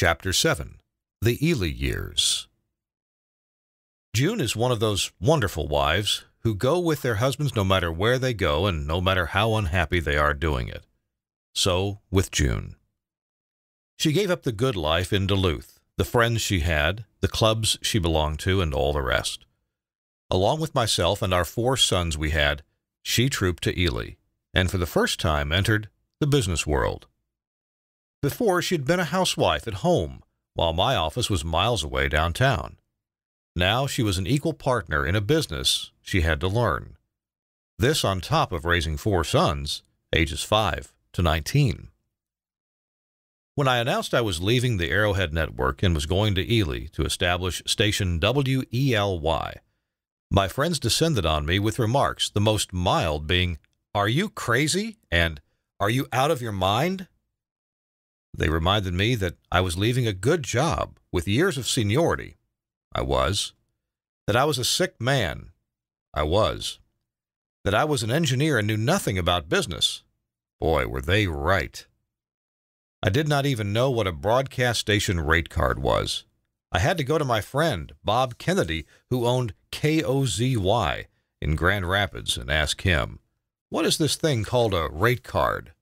Chapter 7. The Ely Years. June is one of those wonderful wives who go with their husbands no matter where they go and no matter how unhappy they are doing it. So with June. She gave up the good life in Duluth, the friends she had, the clubs she belonged to, and all the rest. Along with myself and our 4 sons we had, she trooped to Ely, and for the first time entered the business world. Before, she'd been a housewife at home, while my office was miles away downtown. Now she was an equal partner in a business she had to learn. This on top of raising 4 sons, ages 5 to 19. When I announced I was leaving the Arrowhead Network and was going to Ely to establish station WELY, my friends descended on me with remarks, the most mild being, "Are you crazy?" and "Are you out of your mind?" They reminded me that I was leaving a good job with years of seniority. I was. That I was a sick man. I was. That I was an engineer and knew nothing about business. Boy, were they right. I did not even know what a broadcast station rate card was. I had to go to my friend, Bob Kennedy, who owned KOZY in Grand Rapids, and ask him, "What is this thing called a rate card?"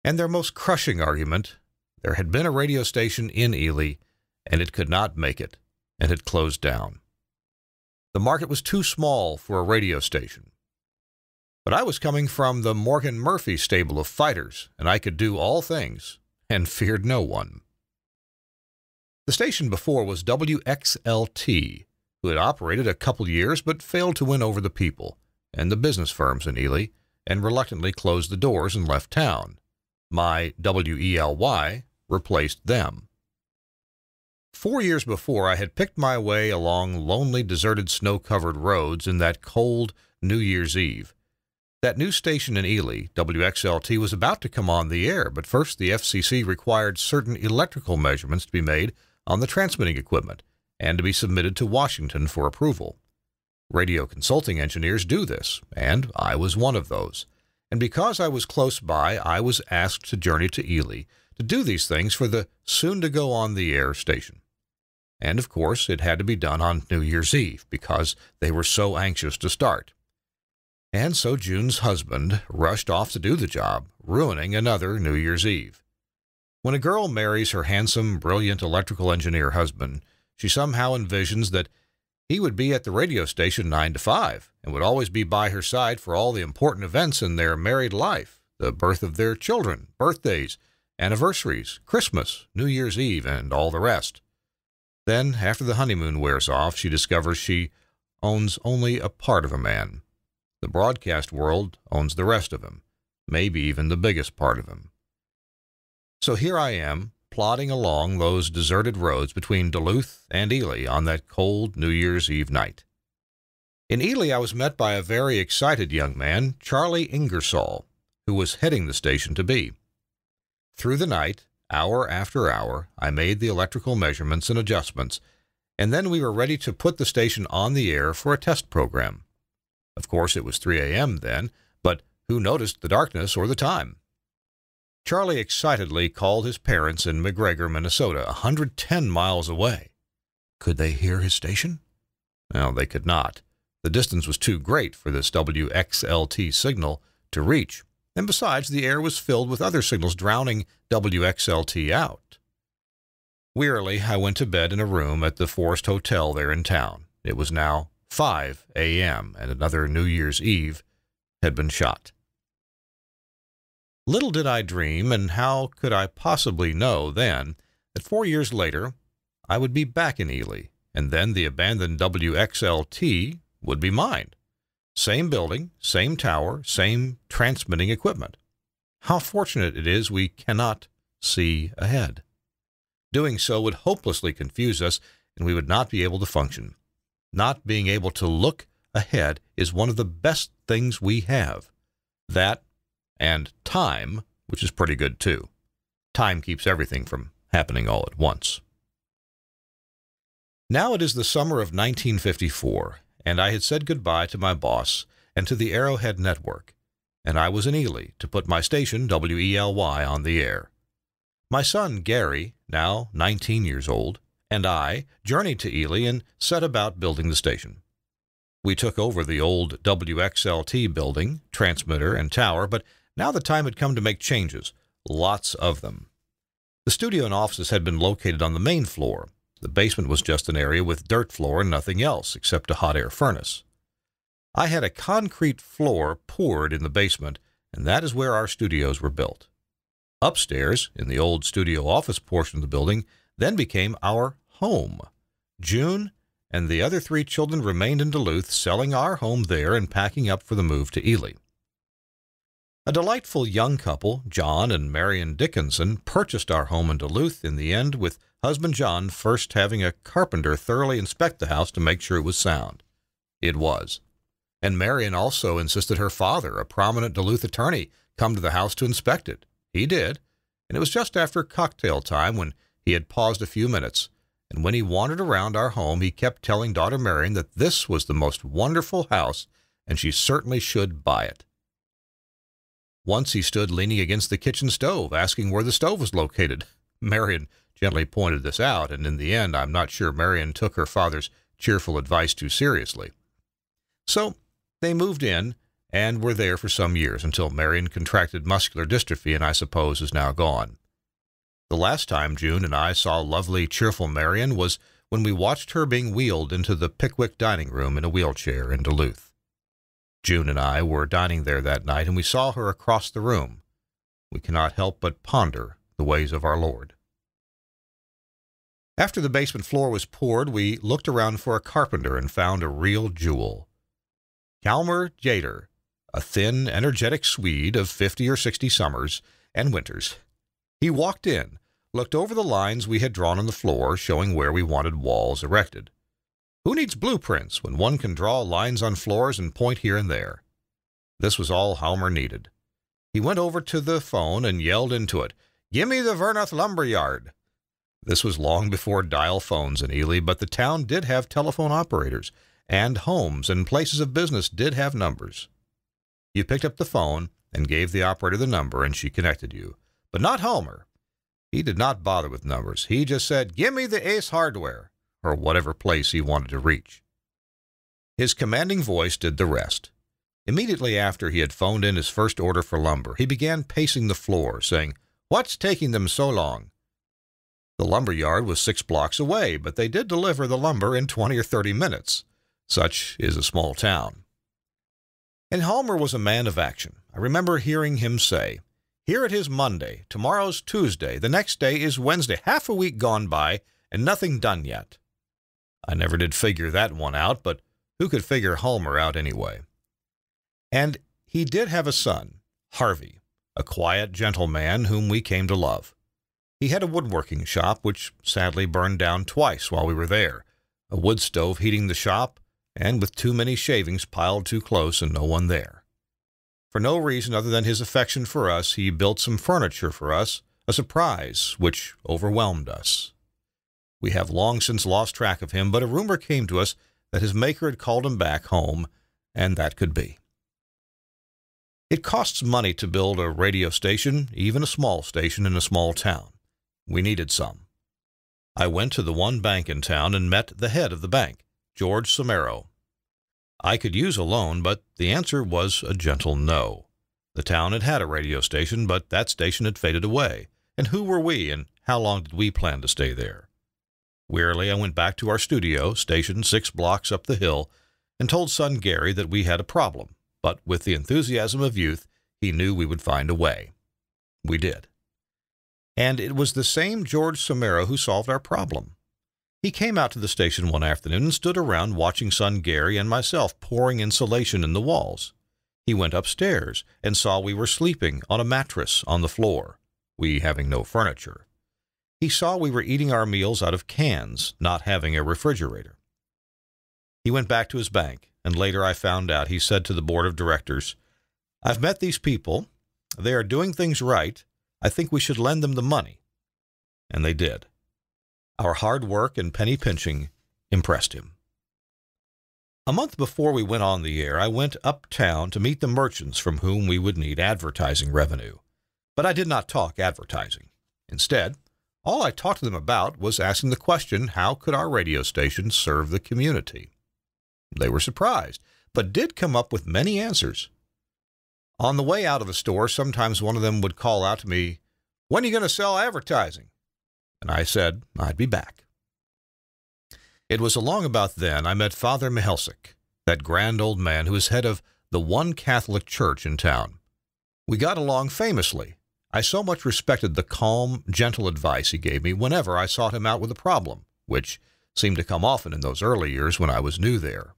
And their most crushing argument, there had been a radio station in Ely, and it could not make it, and had closed down. The market was too small for a radio station. But I was coming from the Morgan Murphy stable of fighters, and I could do all things, and feared no one. The station before was WXLT, who had operated a couple years but failed to win over the people and the business firms in Ely, and reluctantly closed the doors and left town. My WELY replaced them. 4 years before, I had picked my way along lonely, deserted, snow-covered roads in that cold New Year's Eve. That new station in Ely, WXLT, was about to come on the air, but first the FCC required certain electrical measurements to be made on the transmitting equipment and to be submitted to Washington for approval. Radio consulting engineers do this, and I was one of those. And because I was close by, I was asked to journey to Ely to do these things for the soon-to-go-on-the-air station. And, of course, it had to be done on New Year's Eve because they were so anxious to start. And so June's husband rushed off to do the job, ruining another New Year's Eve. When a girl marries her handsome, brilliant electrical engineer husband, she somehow envisions that he would be at the radio station 9 to 5 and would always be by her side for all the important events in their married life, the birth of their children, birthdays, anniversaries, Christmas, New Year's Eve, and all the rest. Then, after the honeymoon wears off, she discovers she owns only a part of a man. The broadcast world owns the rest of him, maybe even the biggest part of him. So here I am, plodding along those deserted roads between Duluth and Ely on that cold New Year's Eve night. In Ely, I was met by a very excited young man, Charlie Ingersoll, who was heading the station to be. Through the night, hour after hour, I made the electrical measurements and adjustments, and then we were ready to put the station on the air for a test program. Of course, it was 3 a.m. then, but who noticed the darkness or the time? Charlie excitedly called his parents in McGregor, Minnesota, 110 miles away. Could they hear his station? No, they could not. The distance was too great for this WXLT signal to reach, and besides, the air was filled with other signals drowning WXLT out. Wearily, I went to bed in a room at the Forest Hotel there in town. It was now 5 a.m., and another New Year's Eve had been shot. Little did I dream, and how could I possibly know then, that 4 years later I would be back in Ely, and then the abandoned WXLT would be mine. Same building, same tower, same transmitting equipment. How fortunate it is we cannot see ahead. Doing so would hopelessly confuse us, and we would not be able to function. Not being able to look ahead is one of the best things we have. That and time, which is pretty good too. Time keeps everything from happening all at once. Now it is the summer of 1954, and I had said goodbye to my boss and to the Arrowhead Network, and I was in Ely to put my station, WELY, on the air. My son, Gary, now 19 years old, and I journeyed to Ely and set about building the station. We took over the old WXLT building, transmitter, and tower, but now the time had come to make changes, lots of them. The studio and offices had been located on the main floor. The basement was just an area with dirt floor and nothing else except a hot air furnace. I had a concrete floor poured in the basement, and that is where our studios were built. Upstairs, in the old studio office portion of the building, then became our home. June and the other 3 children remained in Duluth, selling our home there and packing up for the move to Ely. A delightful young couple, John and Marion Dickinson, purchased our home in Duluth in the end, with husband John first having a carpenter thoroughly inspect the house to make sure it was sound. It was. And Marion also insisted her father, a prominent Duluth attorney, come to the house to inspect it. He did, and it was just after cocktail time when he had paused a few minutes, and when he wandered around our home, he kept telling daughter Marion that this was the most wonderful house, and she certainly should buy it. Once he stood leaning against the kitchen stove, asking where the stove was located. Marion gently pointed this out, and in the end, I'm not sure Marion took her father's cheerful advice too seriously. So they moved in and were there for some years until Marion contracted muscular dystrophy and I suppose is now gone. The last time June and I saw lovely, cheerful Marion was when we watched her being wheeled into the Pickwick dining room in a wheelchair in Duluth. June and I were dining there that night, and we saw her across the room. We cannot help but ponder the ways of our Lord. After the basement floor was poured, we looked around for a carpenter and found a real jewel. Hjalmar Jader, a thin, energetic Swede of 50 or 60 summers and winters. He walked in, looked over the lines we had drawn on the floor, showing where we wanted walls erected. Who needs blueprints when one can draw lines on floors and point here and there? This was all Hjalmar needed. He went over to the phone and yelled into it, "Gimme the Vernoth lumber yard." This was long before dial phones in Ely, but the town did have telephone operators, and homes and places of business did have numbers. You picked up the phone and gave the operator the number, and she connected you. But not Hjalmar. He did not bother with numbers. He just said, "Gimme the Ace Hardware," or whatever place he wanted to reach. His commanding voice did the rest. Immediately after he had phoned in his first order for lumber, he began pacing the floor, saying, "What's taking them so long?" The lumber yard was 6 blocks away, but they did deliver the lumber in 20 or 30 minutes. Such is a small town. And Hjalmar was a man of action. I remember hearing him say, "Here it is Monday, tomorrow's Tuesday, the next day is Wednesday, half a week gone by, and nothing done yet." I never did figure that one out, but who could figure Hjalmar out anyway? And he did have a son, Harvey, a quiet, gentle man whom we came to love. He had a woodworking shop, which sadly burned down twice while we were there, a wood stove heating the shop, and with too many shavings piled too close and no one there. For no reason other than his affection for us, he built some furniture for us, a surprise which overwhelmed us. We have long since lost track of him, but a rumor came to us that his maker had called him back home, and that could be. It costs money to build a radio station, even a small station in a small town. We needed some. I went to the one bank in town and met the head of the bank, George Somero. I could use a loan, but the answer was a gentle no. The town had had a radio station, but that station had faded away. And who were we, and how long did we plan to stay there? Wearily, I went back to our studio, stationed 6 blocks up the hill, and told son Gary that we had a problem, but with the enthusiasm of youth, he knew we would find a way. We did. And it was the same George Somero who solved our problem. He came out to the station one afternoon and stood around watching son Gary and myself pouring insulation in the walls. He went upstairs and saw we were sleeping on a mattress on the floor, we having no furniture. He saw we were eating our meals out of cans, not having a refrigerator. He went back to his bank, and later I found out he said to the board of directors, "I've met these people. They are doing things right. I think we should lend them the money." And they did. Our hard work and penny pinching impressed him. A month before we went on the air, I went uptown to meet the merchants from whom we would need advertising revenue. But I did not talk advertising. Instead, all I talked to them about was asking the question, how could our radio station serve the community? They were surprised, but did come up with many answers. On the way out of the store, sometimes one of them would call out to me, "When are you going to sell advertising?" And I said I'd be back. It was along about then I met Father Elsik, that grand old man who is head of the one Catholic church in town. We got along famously. I so much respected the calm, gentle advice he gave me whenever I sought him out with a problem, which seemed to come often in those early years when I was new there.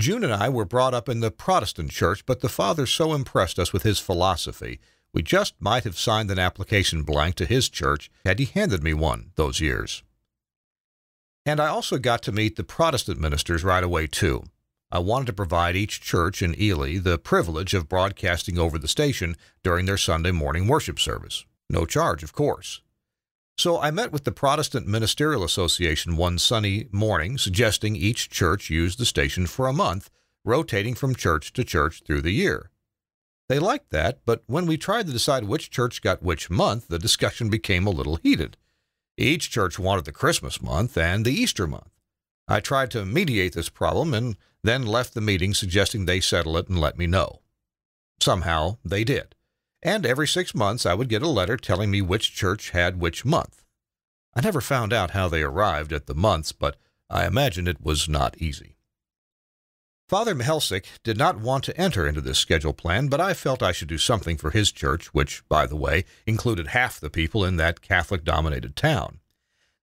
June and I were brought up in the Protestant church, but the Father so impressed us with his philosophy, we just might have signed an application blank to his church had he handed me one those years. And I also got to meet the Protestant ministers right away, too. I wanted to provide each church in Ely the privilege of broadcasting over the station during their Sunday morning worship service. No charge, of course. So I met with the Protestant Ministerial Association one sunny morning, suggesting each church use the station for a month, rotating from church to church through the year. They liked that, but when we tried to decide which church got which month, the discussion became a little heated. Each church wanted the Christmas month and the Easter month. I tried to mediate this problem and then left the meeting suggesting they settle it and let me know. Somehow they did. And every 6 months I would get a letter telling me which church had which month. I never found out how they arrived at the months, but I imagine it was not easy. Father Elsik did not want to enter into this schedule plan, but I felt I should do something for his church, which, by the way, included half the people in that Catholic-dominated town.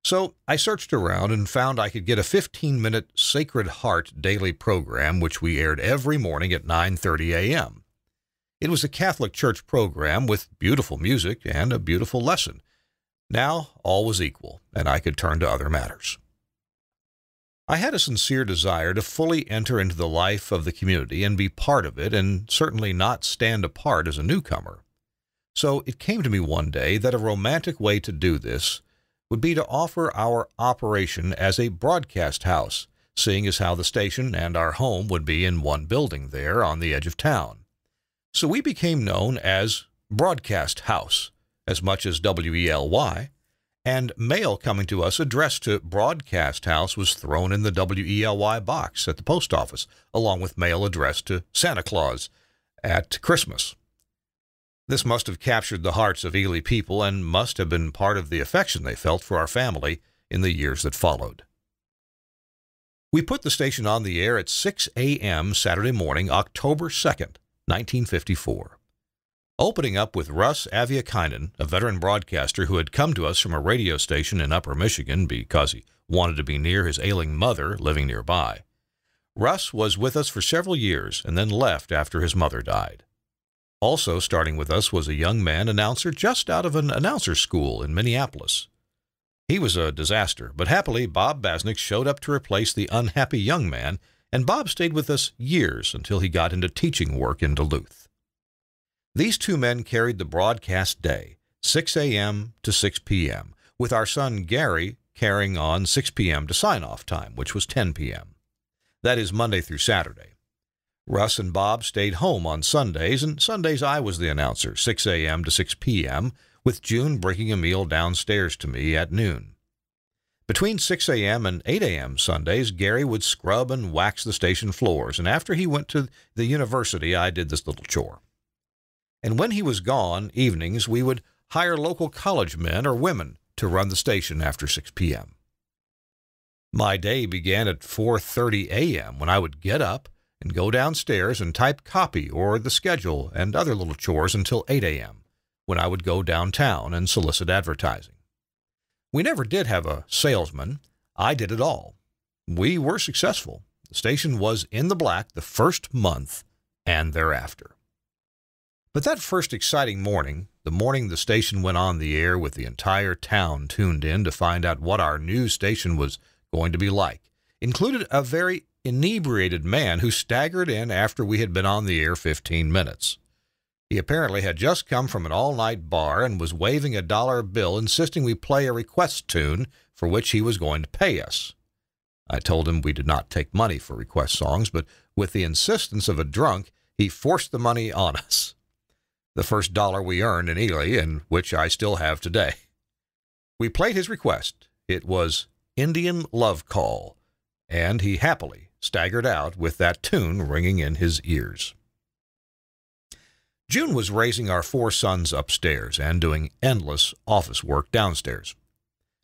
So I searched around and found I could get a 15-minute Sacred Heart daily program, which we aired every morning at 9:30 a.m. It was a Catholic church program with beautiful music and a beautiful lesson. Now all was equal, and I could turn to other matters. I had a sincere desire to fully enter into the life of the community and be part of it, and certainly not stand apart as a newcomer. So it came to me one day that a romantic way to do this would be to offer our operation as a broadcast house, seeing as how the station and our home would be in one building there on the edge of town. So we became known as Broadcast House, as much as WELY, and mail coming to us addressed to Broadcast House was thrown in the WELY box at the post office, along with mail addressed to Santa Claus at Christmas. This must have captured the hearts of Ely people and must have been part of the affection they felt for our family in the years that followed. We put the station on the air at 6 a.m. Saturday morning, October 2nd, 1954. Opening up with Russ Aviakainen, a veteran broadcaster who had come to us from a radio station in Upper Michigan because he wanted to be near his ailing mother living nearby. Russ was with us for several years and then left after his mother died. Also starting with us was a young man announcer just out of an announcer school in Minneapolis. He was a disaster, but happily Bob Basnick showed up to replace the unhappy young man, and Bob stayed with us years until he got into teaching work in Duluth. These two men carried the broadcast day, 6 a.m. to 6 p.m., with our son Gary carrying on 6 p.m. to sign-off time, which was 10 p.m. That is Monday through Saturday. Russ and Bob stayed home on Sundays, and Sundays I was the announcer, 6 a.m. to 6 p.m., with June bringing a meal downstairs to me at noon. Between 6 a.m. and 8 a.m. Sundays, Gary would scrub and wax the station floors, and after he went to the university, I did this little chore. And when he was gone, evenings, we would hire local college men or women to run the station after 6 p.m. My day began at 4:30 a.m. when I would get up and go downstairs and type copy or the schedule and other little chores until 8 a.m., when I would go downtown and solicit advertising. We never did have a salesman. I did it all. We were successful. The station was in the black the first month and thereafter. But that first exciting morning, the morning the station went on the air with the entire town tuned in to find out what our new station was going to be like, included a very inebriated man who staggered in after we had been on the air 15 minutes. He apparently had just come from an all-night bar and was waving a dollar bill, insisting we play a request tune for which he was going to pay us. I told him we did not take money for request songs, but with the insistence of a drunk, he forced the money on us. The first dollar we earned in Ely, and which I still have today. We played his request. It was Indian Love Call, and he happily staggered out with that tune ringing in his ears. June was raising our 4 sons upstairs and doing endless office work downstairs.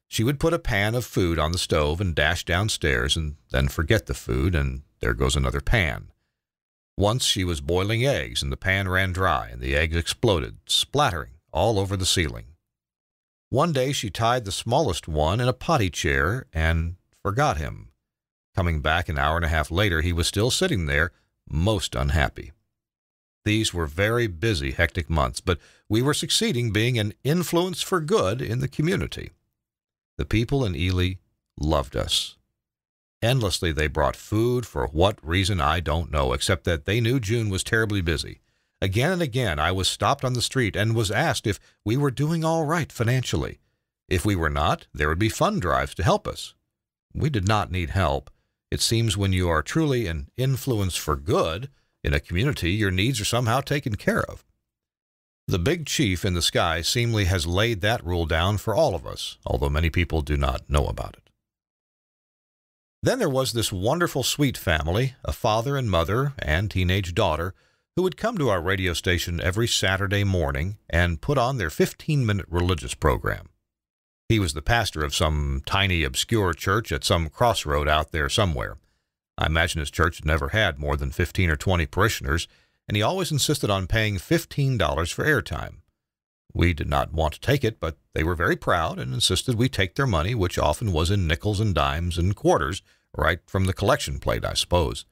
She would put a pan of food on the stove and dash downstairs and then forget the food, and there goes another pan. Once she was boiling eggs, and the pan ran dry, and the eggs exploded, splattering all over the ceiling. One day she tied the smallest one in a potty chair and forgot him. Coming back an hour and a half later, he was still sitting there, most unhappy. These were very busy, hectic months, but we were succeeding being an influence for good in the community. The people in Ely loved us. Endlessly they brought food, for what reason I don't know, except that they knew June was terribly busy. Again and again I was stopped on the street and was asked if we were doing all right financially. If we were not, there would be fund drives to help us. We did not need help. It seems when you are truly an influence for good in a community, your needs are somehow taken care of. The big chief in the sky seemingly has laid that rule down for all of us, although many people do not know about it. Then there was this wonderful, sweet family, a father and mother and teenage daughter, who would come to our radio station every Saturday morning and put on their 15-minute religious program. He was the pastor of some tiny, obscure church at some crossroad out there somewhere. I imagine his church never had more than 15 or 20 parishioners, and he always insisted on paying $15 for airtime. We did not want to take it, but they were very proud and insisted we take their money, which often was in nickels and dimes and quarters, right from the collection plate, I suppose.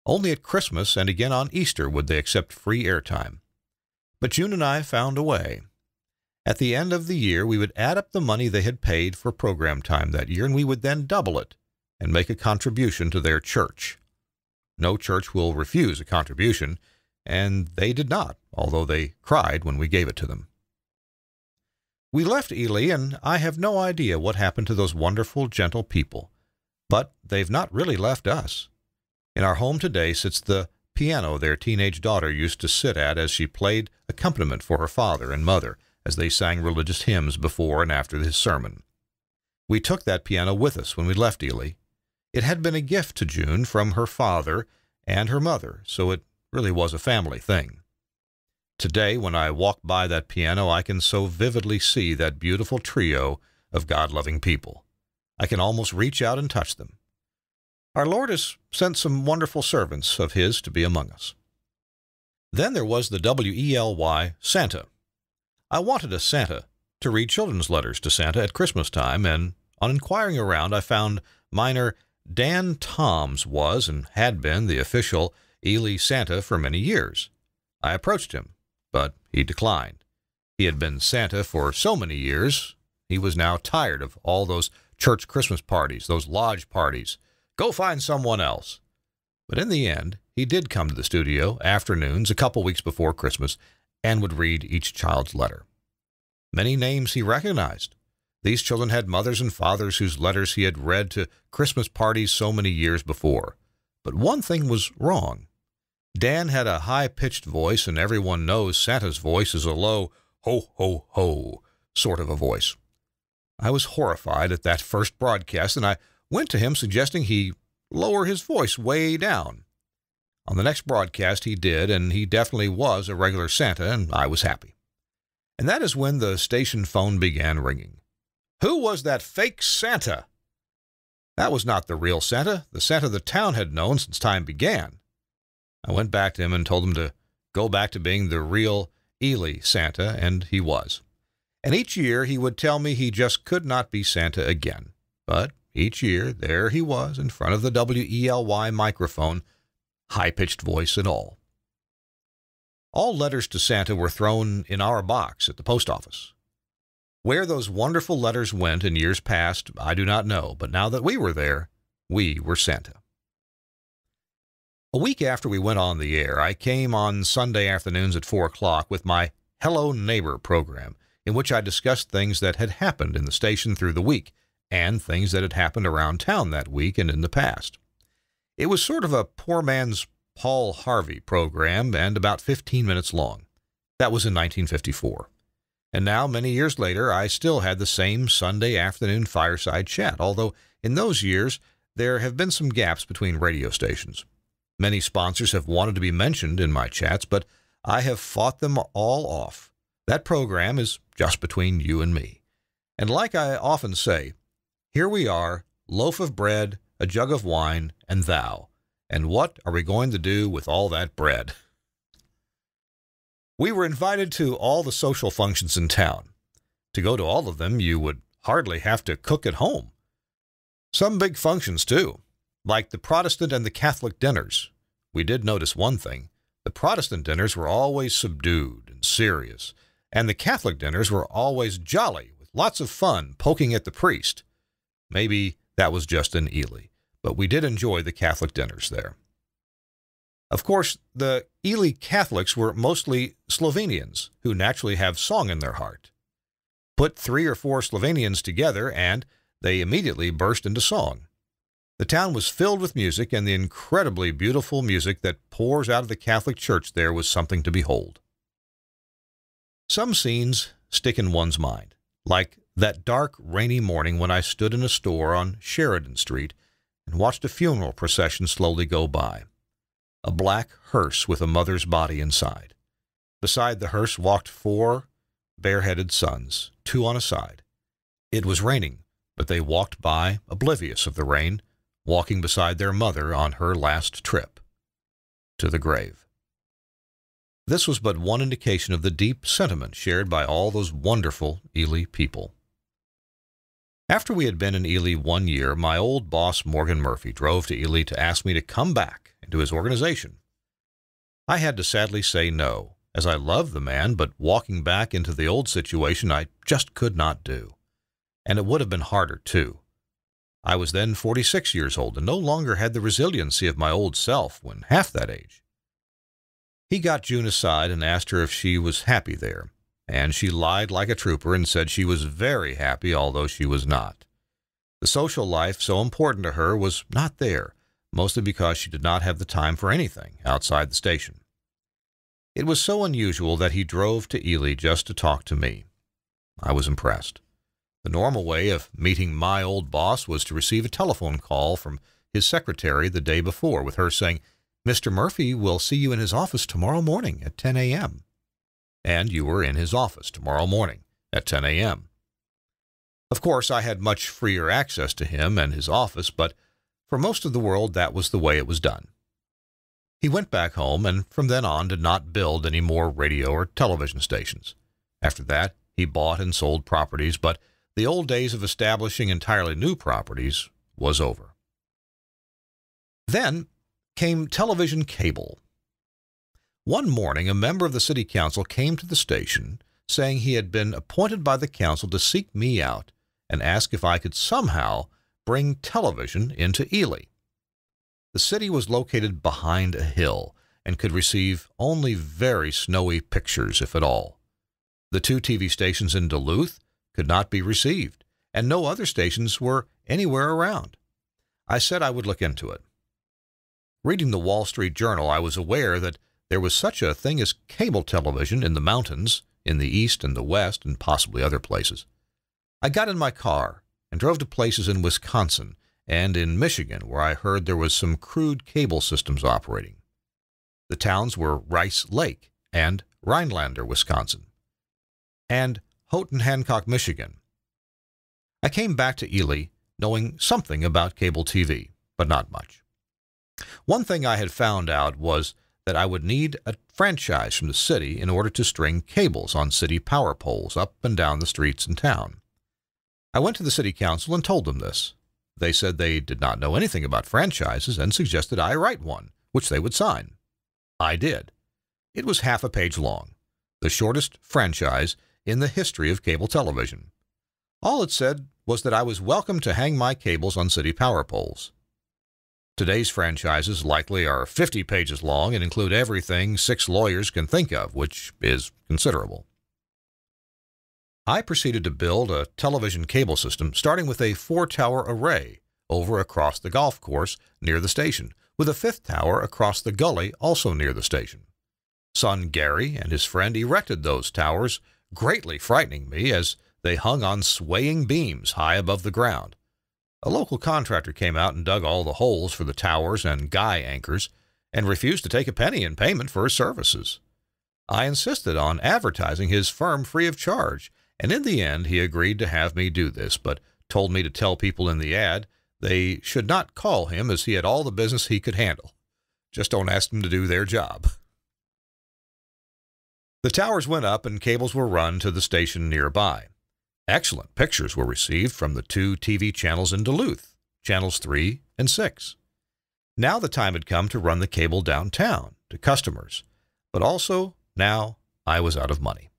Only at Christmas and again on Easter would they accept free airtime. But June and I found a way. At the end of the year, we would add up the money they had paid for program time that year, and we would then double it and make a contribution to their church. No church will refuse a contribution, and they did not, although they cried when we gave it to them. We left Ely, and I have no idea what happened to those wonderful, gentle people. But they've not really left us. In our home today sits the piano their teenage daughter used to sit at as she played accompaniment for her father and mother as they sang religious hymns before and after his sermon. We took that piano with us when we left Ely. It had been a gift to June from her father and her mother, so it really was a family thing. Today, when I walk by that piano, I can so vividly see that beautiful trio of God-loving people. I can almost reach out and touch them. Our Lord has sent some wonderful servants of His to be among us. Then there was the WELY Santa. I wanted a Santa to read children's letters to Santa at Christmas time, and on inquiring around, I found miner Dan Toms was and had been the official Ely Santa for many years. I approached him, but he declined. He had been Santa for so many years, he was now tired of all those church Christmas parties, those lodge parties. Go find someone else. But in the end, he did come to the studio afternoons a couple weeks before Christmas and would read each child's letter. Many names he recognized. These children had mothers and fathers whose letters he had read to Christmas parties so many years before. But one thing was wrong. Dan had a high-pitched voice, and everyone knows Santa's voice is a low, ho-ho-ho sort of a voice. I was horrified at that first broadcast, and I went to him suggesting he lower his voice way down. On the next broadcast he did, and he definitely was a regular Santa, and I was happy. And that is when the station phone began ringing. Who was that fake Santa? That was not the real Santa, the Santa the town had known since time began. I went back to him and told him to go back to being the real Ely Santa, and he was. And each year he would tell me he just could not be Santa again. But each year, there he was in front of the WELY microphone, high-pitched voice and all. All letters to Santa were thrown in our box at the post office. Where those wonderful letters went in years past, I do not know, but now that we were there, we were Santa. A week after we went on the air, I came on Sunday afternoons at 4 o'clock with my Hello Neighbor program, in which I discussed things that had happened in the station through the week, and things that had happened around town that week and in the past. It was sort of a poor man's Paul Harvey program and about 15 minutes long. That was in 1954. And now, many years later, I still had the same Sunday afternoon fireside chat, although in those years there have been some gaps between radio stations. Many sponsors have wanted to be mentioned in my chats, but I have fought them all off. That program is just between you and me. And like I often say, here we are, loaf of bread, a jug of wine, and thou. And what are we going to do with all that bread? We were invited to all the social functions in town. To go to all of them, you would hardly have to cook at home. Some big functions, too, like the Protestant and the Catholic dinners. We did notice one thing. The Protestant dinners were always subdued and serious, and the Catholic dinners were always jolly, with lots of fun poking at the priest. Maybe that was just in Ely, but we did enjoy the Catholic dinners there. Of course, the Ely Catholics were mostly Slovenians, who naturally have song in their heart. Put 3 or 4 Slovenians together, and they immediately burst into song. The town was filled with music, and the incredibly beautiful music that pours out of the Catholic Church there was something to behold. Some scenes stick in one's mind, like that dark, rainy morning when I stood in a store on Sheridan Street and watched a funeral procession slowly go by. A black hearse with a mother's body inside. Beside the hearse walked 4 bareheaded sons, 2 on a side. It was raining, but they walked by, oblivious of the rain, walking beside their mother on her last trip to the grave. This was but one indication of the deep sentiment shared by all those wonderful Ely people. After we had been in Ely 1 year, my old boss Morgan Murphy drove to Ely to ask me to come back into his organization. I had to sadly say no, as I loved the man, but walking back into the old situation I just could not do. And it would have been harder, too. I was then 46 years old and no longer had the resiliency of my old self when half that age. He got June aside and asked her if she was happy there, and she lied like a trooper and said she was very happy, although she was not. The social life so important to her was not there, mostly because she did not have the time for anything outside the station. It was so unusual that he drove to Ely just to talk to me. I was impressed. The normal way of meeting my old boss was to receive a telephone call from his secretary the day before with her saying, "Mr. Murphy will see you in his office tomorrow morning at 10 a.m. And you were in his office tomorrow morning at 10 a.m. Of course, I had much freer access to him and his office, but for most of the world that was the way it was done. He went back home and from then on did not build any more radio or television stations. After that, he bought and sold properties, but the old days of establishing entirely new properties was over. Then came television cable. One morning, a member of the city council came to the station saying he had been appointed by the council to seek me out and ask if I could somehow bring television into Ely. The city was located behind a hill and could receive only very snowy pictures, if at all. The 2 TV stations in Duluth could not be received, and no other stations were anywhere around. I said I would look into it. Reading the Wall Street Journal, I was aware that there was such a thing as cable television in the mountains, in the east and the west, and possibly other places. I got in my car and drove to places in Wisconsin and in Michigan where I heard there was some crude cable systems operating. The towns were Rice Lake and Rhinelander, Wisconsin, and Houghton Hancock, Michigan. I came back to Ely knowing something about cable TV, but not much. One thing I had found out was that I would need a franchise from the city in order to string cables on city power poles up and down the streets in town. I went to the city council and told them this. They said they did not know anything about franchises and suggested I write one, which they would sign. I did. It was half a page long, the shortest franchise in the history of cable television. All it said was that I was welcome to hang my cables on city power poles. Today's franchises likely are 50 pages long and include everything 6 lawyers can think of, which is considerable. I proceeded to build a television cable system starting with a 4-tower array over across the golf course near the station, with a 5th tower across the gully also near the station. Son Gary and his friend erected those towers greatly frightening me as they hung on swaying beams high above the ground. A local contractor came out and dug all the holes for the towers and guy anchors and refused to take a penny in payment for his services. I insisted on advertising his firm free of charge, and in the end he agreed to have me do this, but told me to tell people in the ad they should not call him as he had all the business he could handle. Just don't ask them to do their job. The towers went up and cables were run to the station nearby. Excellent pictures were received from the 2 TV channels in Duluth, channels 3 and 6. Now the time had come to run the cable downtown to customers, but also now I was out of money.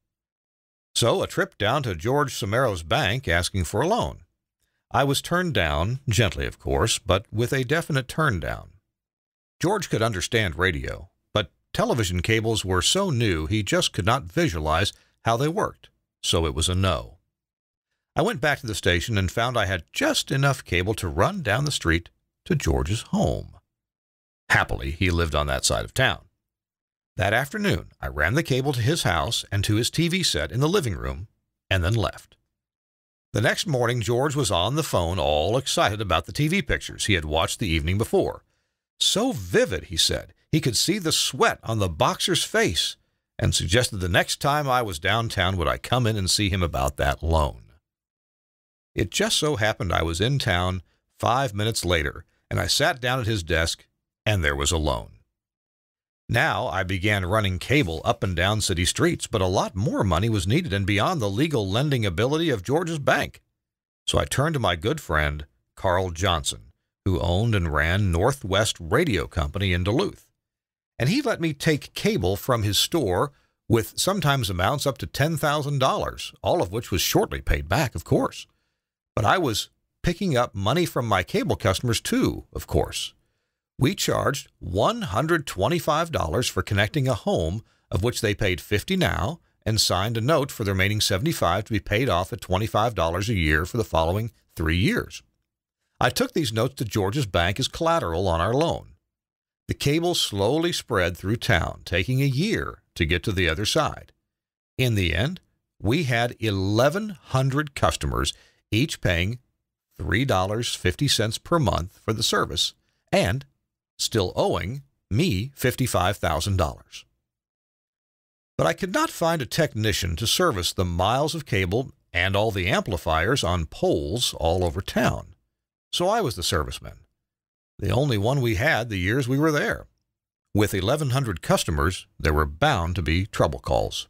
So a trip down to George Somero's bank asking for a loan. I was turned down, gently of course, but with a definite turn down. George could understand radio, but television cables were so new he just could not visualize how they worked, so it was a no. I went back to the station and found I had just enough cable to run down the street to George's home. Happily, he lived on that side of town. That afternoon, I ran the cable to his house and to his TV set in the living room, and then left. The next morning, George was on the phone all excited about the TV pictures he had watched the evening before. So vivid, he said, he could see the sweat on the boxer's face, and suggested the next time I was downtown would I come in and see him about that loan. It just so happened I was in town 5 minutes later, and I sat down at his desk, and there was a loan. Now I began running cable up and down city streets, but a lot more money was needed and beyond the legal lending ability of George's bank. So I turned to my good friend, Carl Johnson, who owned and ran Northwest Radio Company in Duluth. And he let me take cable from his store with sometimes amounts up to $10,000, all of which was shortly paid back, of course. But I was picking up money from my cable customers too, of course. We charged $125 for connecting a home, of which they paid $50 now, and signed a note for the remaining $75 to be paid off at $25 a year for the following 3 years. I took these notes to George's bank as collateral on our loan. The cable slowly spread through town, taking a year to get to the other side. In the end, we had 1,100 customers, each paying $3.50 per month for the service, and still owing me $55,000. But I could not find a technician to service the miles of cable and all the amplifiers on poles all over town. So I was the serviceman, the only one we had the years we were there. With 1,100 customers, there were bound to be trouble calls.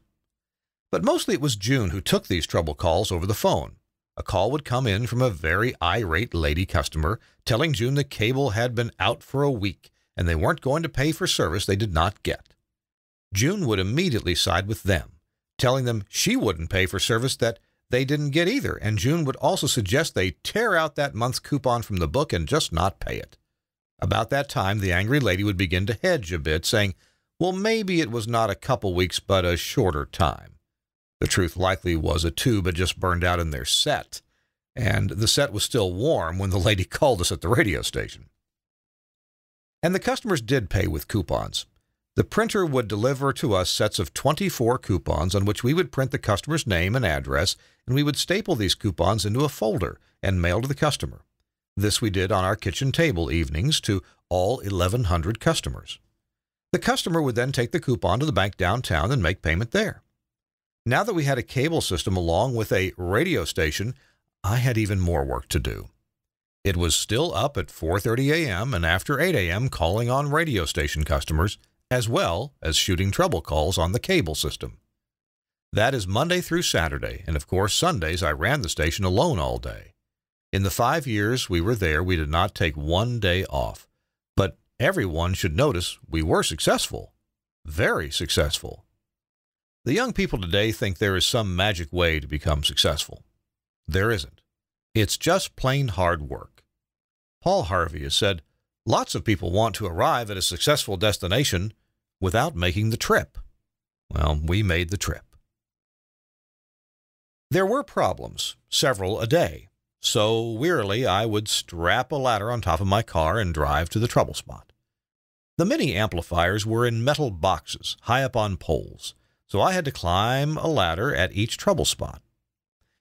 But mostly it was June who took these trouble calls over the phone. A call would come in from a very irate lady customer telling June the cable had been out for a week and they weren't going to pay for service they did not get. June would immediately side with them, telling them she wouldn't pay for service that they didn't get either, and June would also suggest they tear out that month's coupon from the book and just not pay it. About that time, the angry lady would begin to hedge a bit, saying, well, maybe it was not a couple weeks, but a shorter time. The truth likely was a tube had just burned out in their set, and the set was still warm when the lady called us at the radio station. And the customers did pay with coupons. The printer would deliver to us sets of 24 coupons on which we would print the customer's name and address, and we would staple these coupons into a folder and mail to the customer. This we did on our kitchen table evenings to all 1,100 customers. The customer would then take the coupon to the bank downtown and make payment there. Now that we had a cable system along with a radio station, I had even more work to do. It was still up at 4:30 a.m. and after 8 a.m. calling on radio station customers, as well as shooting trouble calls on the cable system. That is Monday through Saturday, and of course Sundays I ran the station alone all day. In the 5 years we were there, we did not take one day off. But everyone should notice we were successful, very successful. The young people today think there is some magic way to become successful. There isn't. It's just plain hard work. Paul Harvey has said, lots of people want to arrive at a successful destination without making the trip. Well, we made the trip. There were problems, several a day. So wearily I would strap a ladder on top of my car and drive to the trouble spot. The mini amplifiers were in metal boxes high up on poles, so I had to climb a ladder at each trouble spot.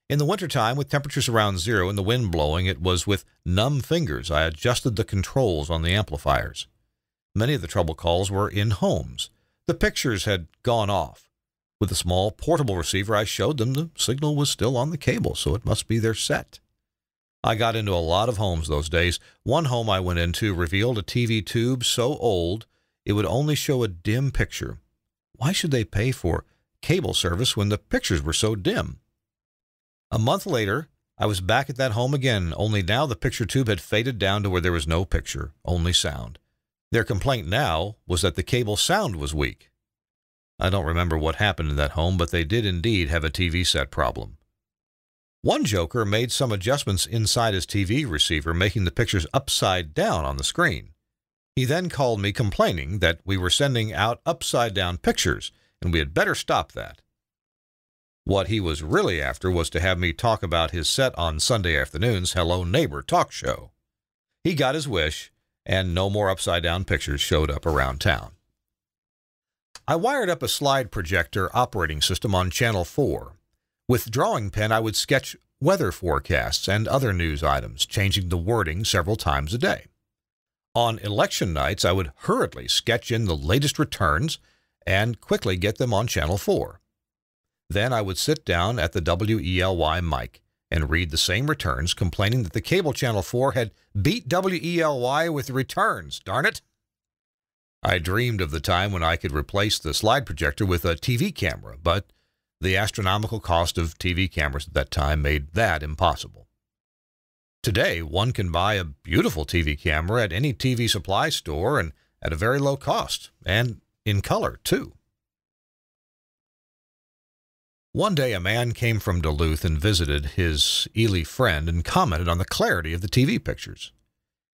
In the wintertime, with temperatures around zero and the wind blowing, it was with numb fingers I adjusted the controls on the amplifiers. Many of the trouble calls were in homes. The pictures had gone off. With a small portable receiver, I showed them the signal was still on the cable, so it must be their set. I got into a lot of homes those days. One home I went into revealed a TV tube so old it would only show a dim picture. Why should they pay for cable service when the pictures were so dim? A month later, I was back at that home again, only now the picture tube had faded down to where there was no picture, only sound. Their complaint now was that the cable sound was weak. I don't remember what happened in that home, but they did indeed have a TV set problem. One joker made some adjustments inside his TV receiver, making the pictures upside down on the screen. He then called me complaining that we were sending out upside-down pictures, and we had better stop that. What he was really after was to have me talk about his set on Sunday afternoon's Hello Neighbor talk show. He got his wish, and no more upside-down pictures showed up around town. I wired up a slide projector operating system on Channel 4. With drawing pen, I would sketch weather forecasts and other news items, changing the wording several times a day. On election nights, I would hurriedly sketch in the latest returns and quickly get them on Channel 4. Then I would sit down at the WELY mic and read the same returns, complaining that the cable Channel 4 had beat WELY with returns, darn it! I dreamed of the time when I could replace the slide projector with a TV camera, but the astronomical cost of TV cameras at that time made that impossible. Today, one can buy a beautiful TV camera at any TV supply store and at a very low cost, and in color, too. One day, a man came from Duluth and visited his Ely friend and commented on the clarity of the TV pictures.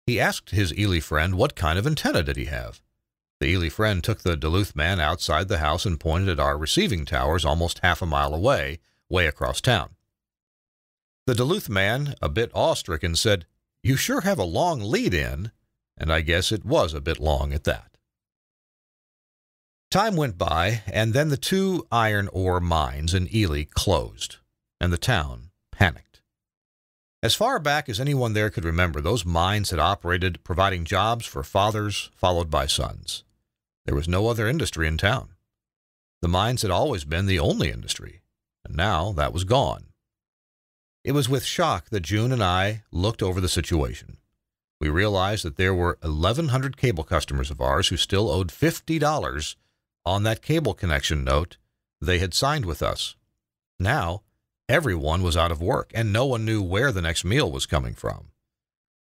He asked his Ely friend what kind of antenna did he have. The Ely friend took the Duluth man outside the house and pointed at our receiving towers almost half a mile away, way across town. The Duluth man, a bit awestricken, said, "You sure have a long lead-in," and I guess it was a bit long at that. Time went by, and then the 2 iron ore mines in Ely closed, and the town panicked. As far back as anyone there could remember, those mines had operated, providing jobs for fathers followed by sons. There was no other industry in town. The mines had always been the only industry, and now that was gone. It was with shock that June and I looked over the situation. We realized that there were 1,100 cable customers of ours who still owed $50 on that cable connection note they had signed with us. Now, everyone was out of work, and no one knew where the next meal was coming from.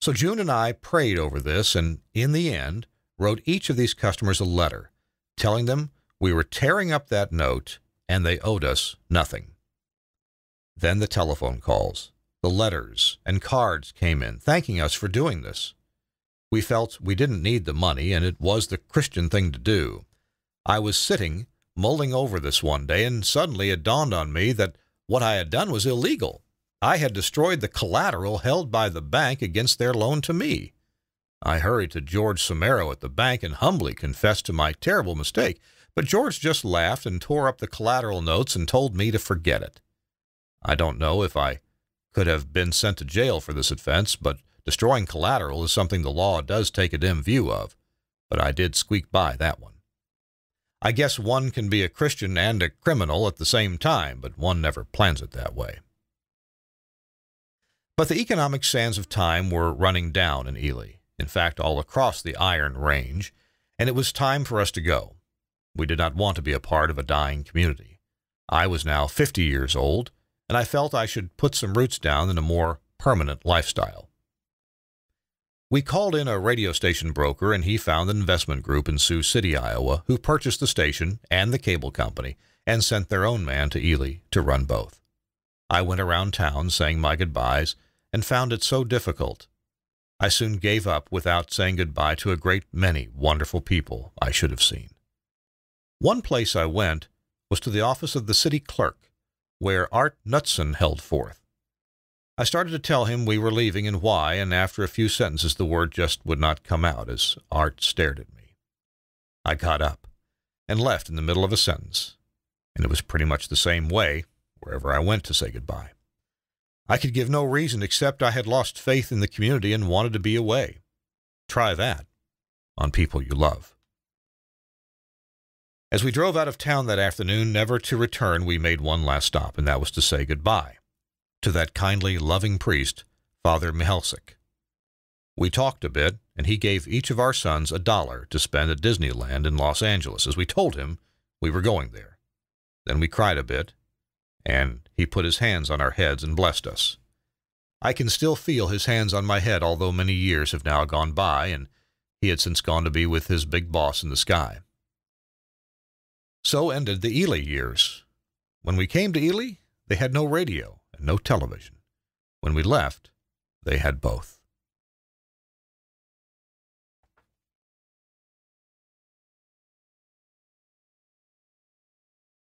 So June and I prayed over this, and in the end, wrote each of these customers a letter, telling them we were tearing up that note and they owed us nothing. Then the telephone calls, the letters, and cards came in, thanking us for doing this. We felt we didn't need the money, and it was the Christian thing to do. I was sitting, mulling over this one day, and suddenly it dawned on me that what I had done was illegal. I had destroyed the collateral held by the bank against their loan to me. I hurried to George Samaro at the bank and humbly confessed to my terrible mistake, but George just laughed and tore up the collateral notes and told me to forget it. I don't know if I could have been sent to jail for this offense, but destroying collateral is something the law does take a dim view of, but I did squeak by that one. I guess one can be a Christian and a criminal at the same time, but one never plans it that way. But the economic sands of time were running down in Ely, in fact, all across the Iron Range, and it was time for us to go. We did not want to be a part of a dying community. I was now 50 years old, and I felt I should put some roots down in a more permanent lifestyle. We called in a radio station broker, and he found an investment group in Sioux City, Iowa, who purchased the station and the cable company and sent their own man to Ely to run both. I went around town saying my goodbyes and found it so difficult. I soon gave up without saying goodbye to a great many wonderful people I should have seen. One place I went was to the office of the city clerk, where Art Knutson held forth. I started to tell him we were leaving and why, and after a few sentences the word just would not come out as Art stared at me. I got up and left in the middle of a sentence. and it was pretty much the same way wherever I went to say goodbye. I could give no reason except I had lost faith in the community and wanted to be away. Try that on people you love. As we drove out of town that afternoon, never to return, we made one last stop, and that was to say goodbye to that kindly, loving priest, Father Elsik. We talked a bit, and he gave each of our sons $1 to spend at Disneyland in Los Angeles, as we told him we were going there. Then we cried a bit, and he put his hands on our heads and blessed us. I can still feel his hands on my head, although many years have now gone by, and he had since gone to be with his big boss in the sky. So ended the Ely years. When we came to Ely, they had no radio and no television. When we left, they had both.